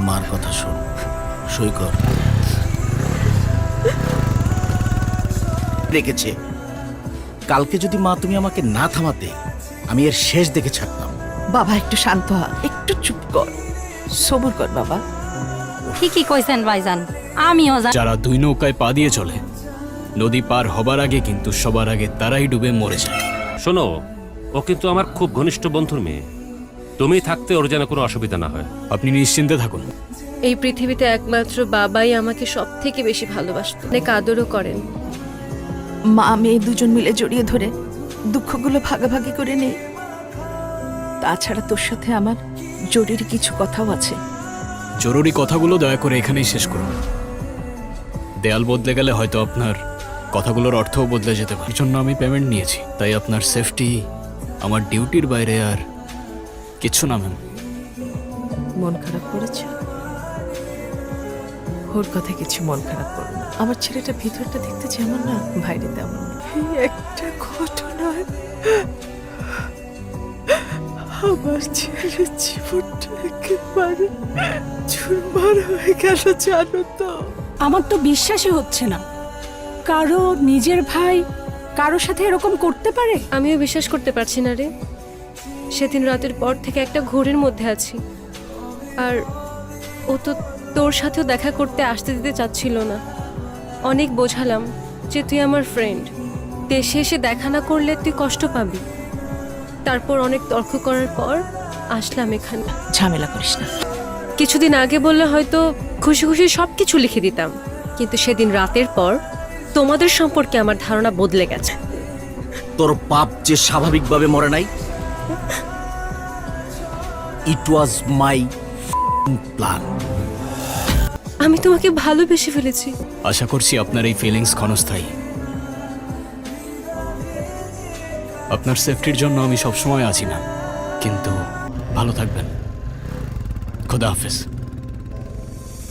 মার কথা শোন, সই কর। রেখেছে কালকে যদি মা তুমি আমাকে না থামাতে, আমি এর শেষ দেখে ছাড়তাম। বাবা একটু শান্ত হ, একটু চুপ কর, সবুর কর বাবা। ঠিকই কইছেন ভাইজান, আমিও যারা দুই নৌকায় পা দিয়ে চলে, নদী পার হবার আগে কিন্তু সবার আগে তারাই ডুবে মরে যায়। শোনো, ও কিন্তু আমার খুব ঘনিষ্ঠ বন্ধুর মেয়ে। তুমি থাকতে ওর যেন কোনো অসুবিধা না হয়। আপনি নিশ্চিন্তে থাকুন। এই পৃথিবীতে একমাত্র বাবাই আমাকে সব থেকে বেশি ভালোবাসত, অনেক আদরও করেন। মা মেয়ে দুজন মিলে জড়িয়ে ধরে দুঃখগুলো ভাগাভাগি করে নেই। তাছাড়া তোর সাথে আমার জরুরি কিছু কথাও আছে। জরুরি কথাগুলো দয়া করে এখানেই শেষ করুন। দেয়াল বদলে গেলে হয়তো আপনার কথাগুলোর অর্থও বদলে যেতে পারে। এর জন্য আমি পেমেন্ট নিয়েছি, তাই আপনার সেফটি আমার ডিউটির বাইরে আর কিছু না ম্যাম। মন খারাপ করেছে? ওর কথা কিছু মন খারাপ করো না। আমার ছেলেটা ভিতরটা দেখতে যেমন না, বাইরে তেমন। এই একটা ঘটনায় আমার ছেলের জীবনটা একেবারে চুরমার হয়ে গেল, জানো তো। আমার তো বিশ্বাসই হচ্ছে না, কারো নিজের ভাই কারোর সাথে এরকম করতে পারে। আমিও বিশ্বাস করতে পারছি না রে। সেদিন রাতের পর থেকে একটা ঘোরের মধ্যে আছি। আর ও তো তোর সাথেও দেখা করতে আসতে দিতে চাচ্ছিল না। অনেক বোঝালাম যে তুই আমার ফ্রেন্ড, দেশে এসে দেখা না করলে তুই কষ্ট পাবি। তারপর অনেক তর্ক করার পর আসলাম এখানে। ঝামেলা করিস না। কিছুদিন আগে বললে হয়তো খুশি খুশি সব কিছু লিখে দিতাম, কিন্তু সেদিন রাতের পর তোমাদের সম্পর্কে আমার ধারণা বদলে গেছে। তোর বাপ যে স্বাভাবিকভাবে মরে নাই, ইট ওয়াজ মাই প্ল্যান। আমি তোমাকে ভালোবেসে ফেলেছি। আশা করছি আপনার এই ফিলিংস ক্ষণস্থায়ী। আপনার সেফটির জন্য আমি সবসময় আছি না, কিন্তু ভালো থাকবেন। খোদা হাফেজ।